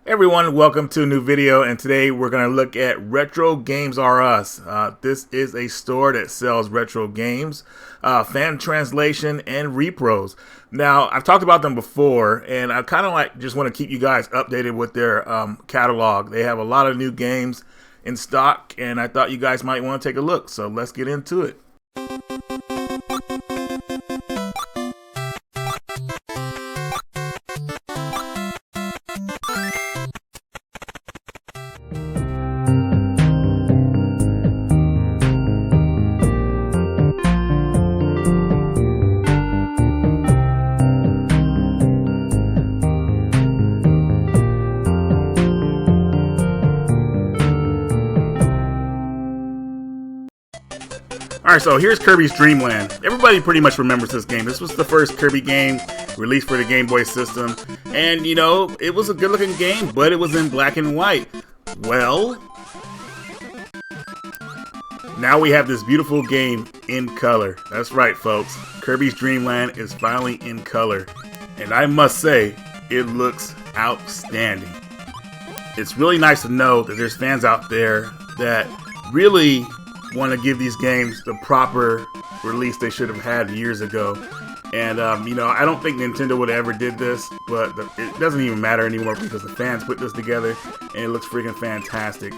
Everyone, welcome to a new video, and today we're going to look at Retro Games R Us. This is a store that sells retro games, fan translation, and repros. Now, I've talked about them before, and I kind of just want to keep you guys updated with their catalog. They have a lot of new games in stock, and I thought you guys might want to take a look, so let's get into it. Alright, so here's Kirbys Dreamland. Everybody pretty much remembers this game. This was the first Kirby game released for the Game Boy system. And, you know, it was a good looking game, but it was in black and white. Well, now we have this beautiful game in color. That's right, folks. Kirbys Dreamland is finally in color. And I must say, it looks outstanding. It's really nice to know that there's fans out there that really want to give these games the proper release they should have had years ago. And you know, I don't think Nintendo would have ever did this, but it doesn't even matter anymore because the fans put this together and it looks freaking fantastic.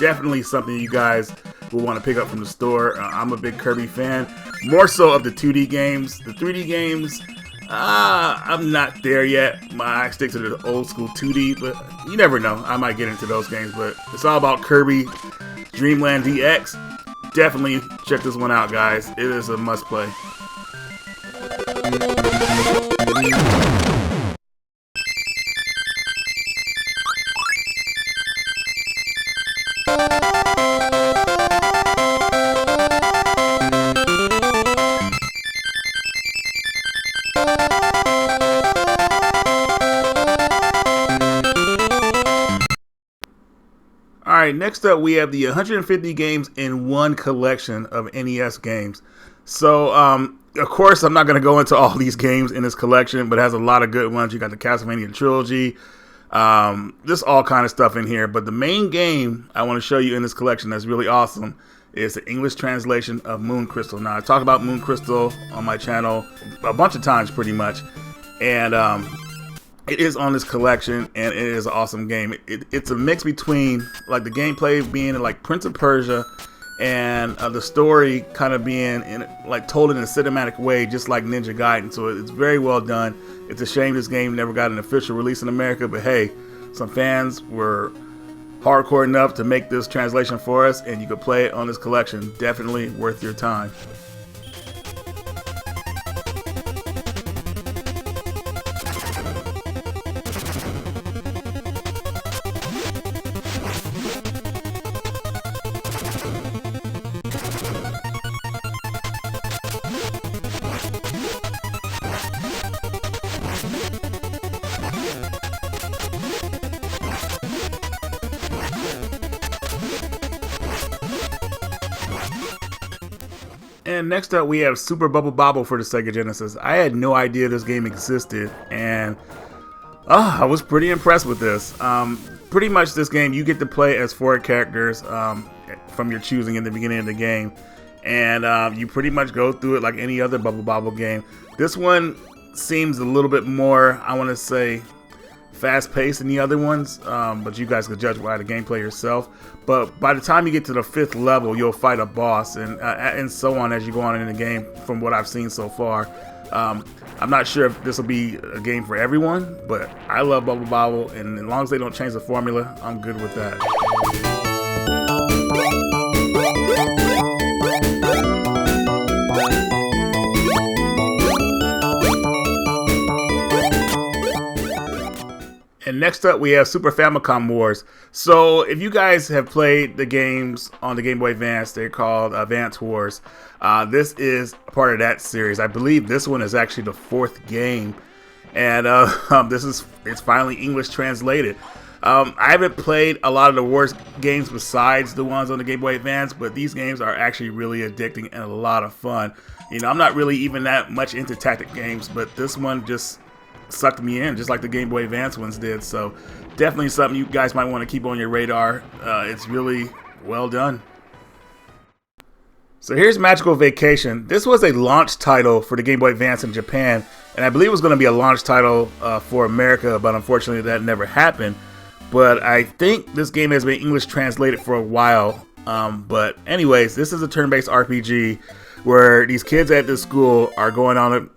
Definitely something you guys will want to pick up from the store. I'm a big Kirby fan, more so of the 2D games. The 3D games, I'm not there yet. I stick to the old school 2D, but you never know, I might get into those games. But it's all about Kirby Dreamland DX. Definitely check this one out, guys. It is a must play. Alright, next up we have the 150 games in one collection of NES games. So, of course, I'm not going to go into all these games in this collection, but it has a lot of good ones. You got the Castlevania trilogy, just all kind of stuff in here. But the main game I want to show you in this collection that's really awesome is the English translation of Moon Crystal. Now, I talk about Moon Crystal on my channel a bunch of times pretty much, and it is on this collection, and it is an awesome game. It's a mix between like the gameplay being like Prince of Persia and the story kind of being like told in a cinematic way, just like Ninja Gaiden. So it's very well done. It's a shame this game never got an official release in America, but hey, some fans were hardcore enough to make this translation for us, and you could play it on this collection. Definitely worth your time. And next up we have Super Bobble for the Sega Genesis. I had no idea this game existed, and I was pretty impressed with this. Pretty much this game you get to play as 4 characters from your choosing in the beginning of the game, and you pretty much go through it like any other Bobble game. This one seems a little bit more, I want to say, fast-paced than the other ones, but you guys can judge by the gameplay yourself. But by the time you get to the 5th level, you'll fight a boss, and so on as you go on in the game. From what I've seen so far, I'm not sure if this will be a game for everyone, but I love Bobble, and as long as they don't change the formula, I'm good with that. And next up we have Super Famicom Wars. So if you guys have played the games on the Game Boy Advance, they're called Advance Wars. This is part of that series. I believe this one is actually the 4th game, and it's finally English translated. I haven't played a lot of the Wars games besides the ones on the Game Boy Advance, but these games are actually really addicting and a lot of fun. You know, I'm not really even that much into tactic games, but this one just sucked me in, just like the Game Boy Advance ones did. So definitely something you guys might want to keep on your radar. It's really well done. So here's Magical Vacation. This was a launch title for the Game Boy Advance in Japan, and I believe it was going to be a launch title for America, but unfortunately that never happened. But I think this game has been English translated for a while. But anyways, this is a turn-based RPG where these kids at this school are going on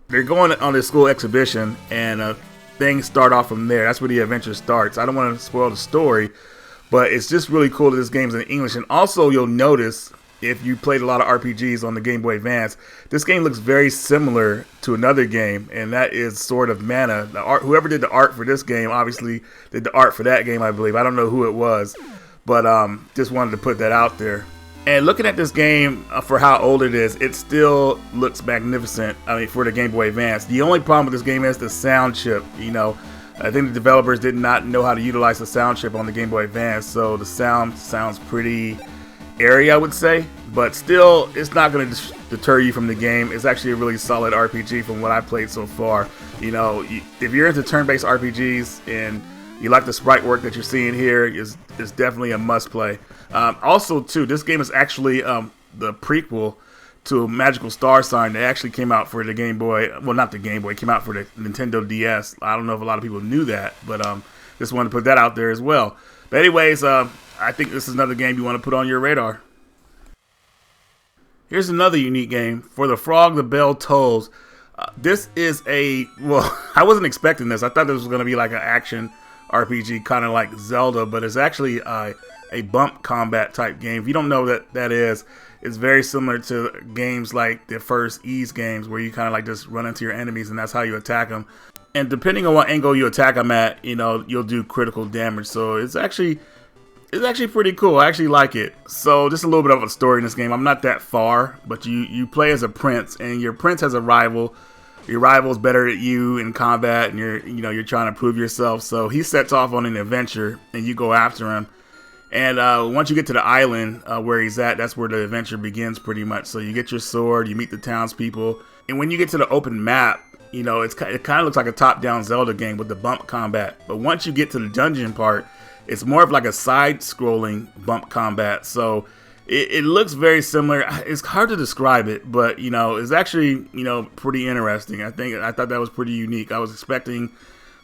they're going on this school exhibition, and things start off from there. That's where the adventure starts. I don't want to spoil the story, but it's just really cool that this game's in English. And also, you'll notice, if you played a lot of RPGs on the Game Boy Advance, this game looks very similar to another game, and that is Sword of Mana. Whoever did the art for this game obviously did the art for that game, I believe. I don't know who it was, but just wanted to put that out there. And looking at this game for how old it is, it still looks magnificent. I mean, for the Game Boy Advance. The only problem with this game is the sound chip. I think the developers did not know how to utilize the sound chip on the Game Boy Advance, so the sound sounds pretty airy, I would say, but still, it's not going to deter you from the game. It's actually a really solid RPG from what I've played so far. If you're into turn-based RPGs and you like the sprite work that you're seeing here, is definitely a must-play. Also, too, this game is actually the prequel to Magical Star Sign that actually came out for the Game Boy. Well, not the Game Boy, it came out for the Nintendo DS. I don't know if a lot of people knew that, but just wanted to put that out there as well. But anyways, I think this is another game you want to put on your radar. Here's another unique game. For the Frog, the Bell Tolls. This is I wasn't expecting this. I thought this was going to be like an action RPG, kind of like Zelda, but it's actually a bump combat type game. If you don't know what that is, it's very similar to games like the first Ys games, where you kind of like just run into your enemies and that's how you attack them. And depending on what angle you attack them at, you'll do critical damage. So it's actually pretty cool. I actually like it. So just a little bit of a story in this game. I'm not that far, but you play as a prince, and your prince has a rival. Your rival's better at you in combat, and you're trying to prove yourself. So he sets off on an adventure, and you go after him. And once you get to the island where he's at, that's where the adventure begins pretty much. So you get your sword, you meet the townspeople, and when you get to the open map, it kind of looks like a top-down Zelda game with the bump combat. But once you get to the dungeon part, it's more of like a side-scrolling bump combat. So it looks very similar. It's hard to describe it, but it's actually pretty interesting. I thought that was pretty unique. I was expecting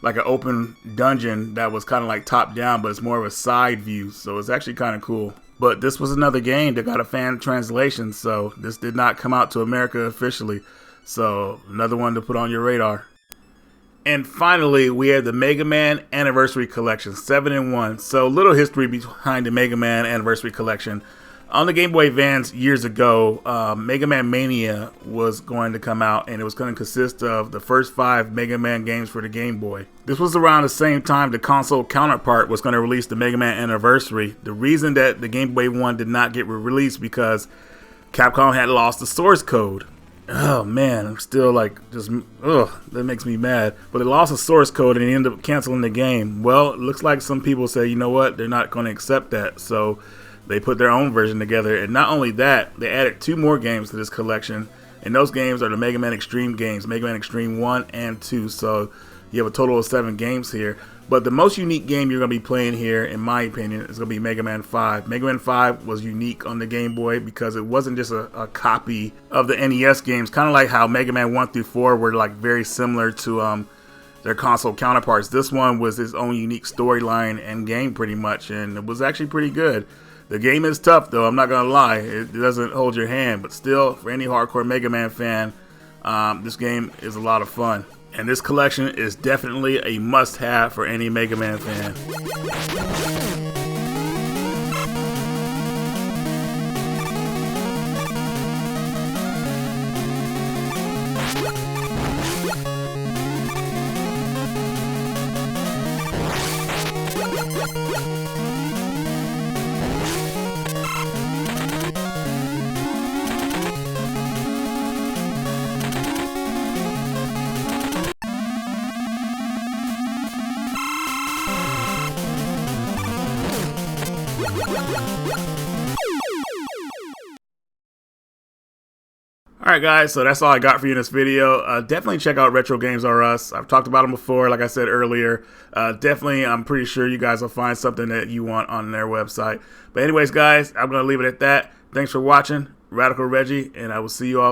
like an open dungeon that was kind of like top-down, but it's more of a side view. So it's actually kind of cool. But this was another game that got a fan translation, so this did not come out to America officially. So another one to put on your radar. And finally, we have the Mega Man Anniversary Collection, 7-in-1. So little history behind the Mega Man Anniversary Collection. On the Game Boy Advance years ago, Mega Man Mania was going to come out, and it was going to consist of the first 5 Mega Man games for the Game Boy. This was around the same time the console counterpart was going to release the Mega Man Anniversary. The reason that the Game Boy 1 did not get released because Capcom had lost the source code. Oh man, I'm still like that makes me mad. But it lost the source code and they ended up canceling the game. Well, it looks like some people say, you know what, they're not going to accept that. So they put their own version together. And not only that, they added 2 more games to this collection. And those games are the Mega Man Extreme games, Mega Man Extreme 1 and 2. So you have a total of 7 games here. But the most unique game you're going to be playing here, in my opinion, is going to be Mega Man 5. Mega Man 5 was unique on the Game Boy because it wasn't just a copy of the NES games, kind of like how Mega Man 1 through 4 were like very similar to their console counterparts. This one was its own unique storyline and game pretty much, and it was actually pretty good. The game is tough though, I'm not going to lie. It doesn't hold your hand, but still, for any hardcore Mega Man fan, this game is a lot of fun. And this collection is definitely a must-have for any Mega Man fan. Alright guys, so that's all I got for you in this video. Definitely check out Retro Games R Us. I've talked about them before, like I said earlier. Definitely, I'm pretty sure you guys will find something that you want on their website. But anyways guys, I'm going to leave it at that. Thanks for watching. Radical Reggie, and I will see you all